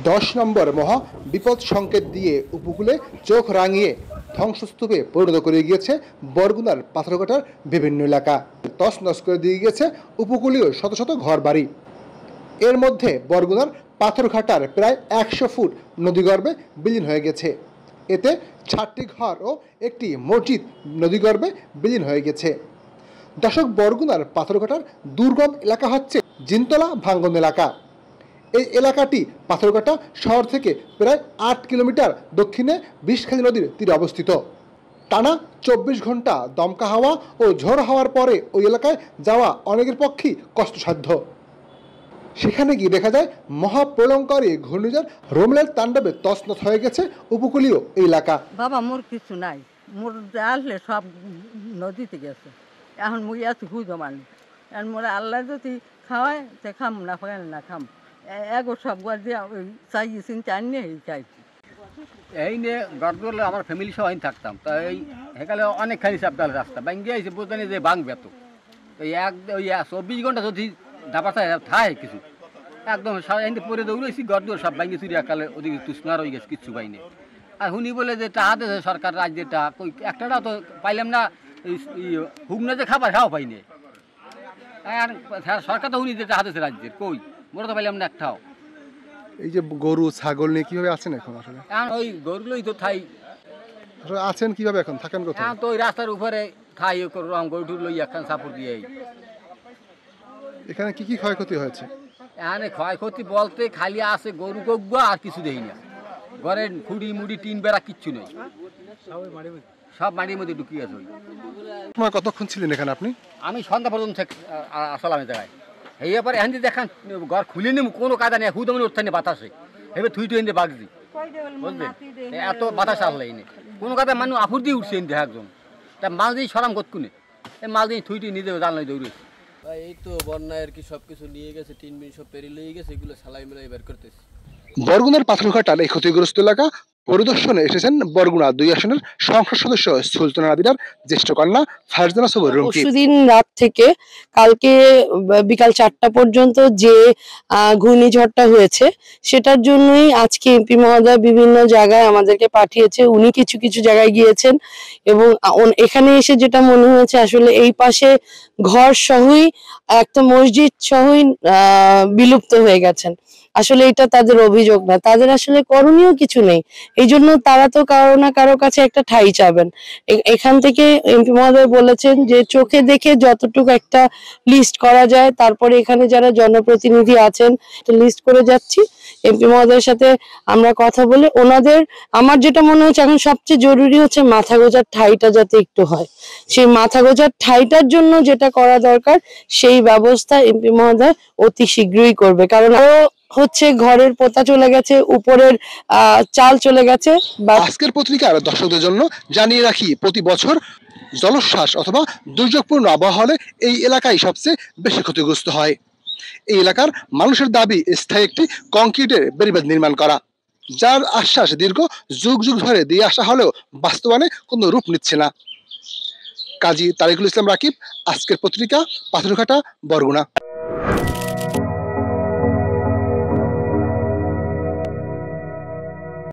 10 নম্বর মহা বিপদ সংকেত দিয়ে উপকূলে চোখ রাঙিয়ে ধ্বংসস্তূপে পরিণত করে গিয়েছে বরগুনার পাথরঘাটার বিভিন্ন এলাকা। তছনছ করে দিয়ে গিয়েছে উপকূলীয় শত শত ঘরবাড়ি। এর মধ্যে বরগুনার পাথরঘাটার প্রায় 100 ফুট নদীগর্ভে বিলীন হয়ে গেছে। এতে 6টি ঘর ও একটি মসজিদ নদীগর্ভে বিলীন হয়ে গেছে। দর্শক, বরগুনার পাথরঘাটার দুর্গম এলাকা হচ্ছে জিনতলা ভাঙ্গন এলাকা। এই এলাকাটি পাথরঘাটা শহর থেকে প্রায় 8 কিলোমিটার দক্ষিণে বিষখালী নদীর তীরে অবস্থিত। টানা 24 ঘন্টা দমকা হাওয়া ও ঝড় হওয়ার পরে ওই এলাকায় যাওয়া অনেকের পক্ষেই কষ্টসাধ্য। সেখানে গিয়ে দেখা যায় মহাপ্রলয়ঙ্কারী ঘূর্ণিঝড় রোমেলের তাণ্ডবে তছনছ হয়ে গেছে উপকূলীয় এই এলাকা। বাবা, মোর কিছু নাই, মোর আসলে সব নদীতে গেছে। এখন মুই আছি হুজো মানুষ, এখন মোর আল্লাহ যদি খাওয়ায় সে খাম, না খাওয়ায় না খাম। এগো সব ঘর দিয়ে চাইছি, চাই নিয়ে চাইছি। এই নিয়ে গড়দলে আমার ফ্যামিলি সহ থাকতাম, তো এই সেকালে অনেকখানি চাপদাল রাস্তা ভাঙ্গিয়ে আইসে, বুঝতে যে ভাঙবে তো ওই 24 ঘন্টা যদি দাবা থাকে কিছু একদম পরে দৌড়েছি, গড়দুয়ার সব ভাঙ্গি চুরি একালে ওদিকে তুষ্ণার হয়ে গেছে, কিচ্ছু পাইনি। আর শুনি বলে যে টাকা দেছে সরকার, রাজ্যেরটা কই একটাটাও তো পাইলাম না। হুগনা যে খাবার খাওয়া পাইনি, আর সরকার তো শুনি যে টাকা দেছে রাজ্যের, কই মোটা তো পাইলাম না একটাও। এই যে গরু ছাগল নিয়ে কিভাবে আছেন এখন? আসলে এখন ওই গরুগুলোই তো থাই আছেন কিভাবে, এখন থাকেন কোথায়? এখন তো ওই রাস্তার উপরে থাই রং গরু লই একখান সাপোর্ট দিয়ে। এখানে কি কি ক্ষয়ক্ষতি হয়েছে? এখানে ক্ষয়ক্ষতি বলতে খালি আছে গরু গগুয়া, আর কিছু দেখি না। ঘরের খুঁড়ি মুড়ি টিন বেড়া কিচ্ছু নেই, সব মাটির মধ্যে ঢুকিয়ে আছে। তোমার কতক্ষণ ছিলেন এখানে আপনি? আমি সন্ধ্যা পর্যন্ত আসলাম এই জায়গায়। এই ব্যাপারে এখন যদি দেখান ঘর খুলে নিম, কোনো কাদা নেই, হুদমনি উঠতে নেই বাতাসে, এবার থুই টুই বাগছি, বুঝলেন? এত বাতাস আসলে এই নেই, কোনো কাদা মানুষ আফুর দিয়ে উঠছে দেখা একজন, তা মাল দিয়ে সরাম করকুনে, এই মাল দিয়ে থুই টুই নিজে জানলাই দৌড়েছে। এই তো বন্যায় আর কি সবকিছু নিয়ে গেছে, টিন মিন সব পেরিয়ে নিয়ে গেছে, এগুলো সালাই মিলাই বের করতেছে। বরগুনার পাথরঘাটার এই ক্ষতিগ্রস্ত এলাকা পরিদর্শনে এসেছেন বরগুনা 2 আসনের সংসদ সদস্য সুলতানা নাদিরার জ্যেষ্ঠ কন্যা ফারজানা সবুর রুমকি। পরশুদিন রাত থেকে কালকে বিকাল 4টা পর্যন্ত যে ঘূর্ণিঝড়টা হয়েছে, সেটার জন্যই আজকে এমপি মহোদয় বিভিন্ন জায়গায় আমাদেরকে পাঠিয়েছে। উনি কিছু কিছু জায়গায় গিয়েছেন এবং এখানে এসে যেটা মনে হয়েছে, আসলে এই পাশে ঘর সহই একটা মসজিদ সহই বিলুপ্ত হয়ে গেছেন। আসলে এটা তাদের অভিযোগ না, তাদের আসলে করণীয় কিছু নেই। এই জন্য তারা তো কারো না কারো কাছে একটা ঠাঁই চাবেন। এখান থেকে এমপি মহোদয় বলেছেন যে চোখে দেখে যতটুকু একটা লিস্ট করা যায়, তারপরে এখানে যারা জনপ্রতিনিধি আছেন লিস্ট করে যাচ্ছি। এমপি মহোদয়ের সাথে আমরা কথা বলে ওনাদের, আমার যেটা মনে হচ্ছে এখন সবচেয়ে জরুরি হচ্ছে মাথা গোজার ঠাঁইটা যাতে একটু হয়। সেই মাথা গোজার ঠাঁইটার জন্য যেটা করা দরকার, সেই ব্যবস্থা এমপি মহোদয় অতি শীঘ্রই করবে। কারণ হচ্ছে ঘরের পোতা চলে গেছে, উপরের চাল চলে গেছে। আজকের পত্রিকার দর্শকদের জন্য জানিয়ে রাখি, প্রতি বছর জলোচ্ছ্বাস অথবা দুর্যোগপূর্ণ আবহাওয়া হলে এই এলাকায় সবচেয়ে বেশি ক্ষতিগ্রস্ত হয়। এই এলাকার মানুষের দাবি স্থায়ী একটি কংক্রিটের বেড়িবাঁধ নির্মাণ করা, যার আশ্বাস দীর্ঘ যুগ যুগ ধরে দিয়ে আসা হলেও বাস্তবায়নে কোনো রূপ নিচ্ছে না। কাজী তারিকুল ইসলাম রাকিব, আজকের পত্রিকা, পাথরঘাটা, বরগুনা।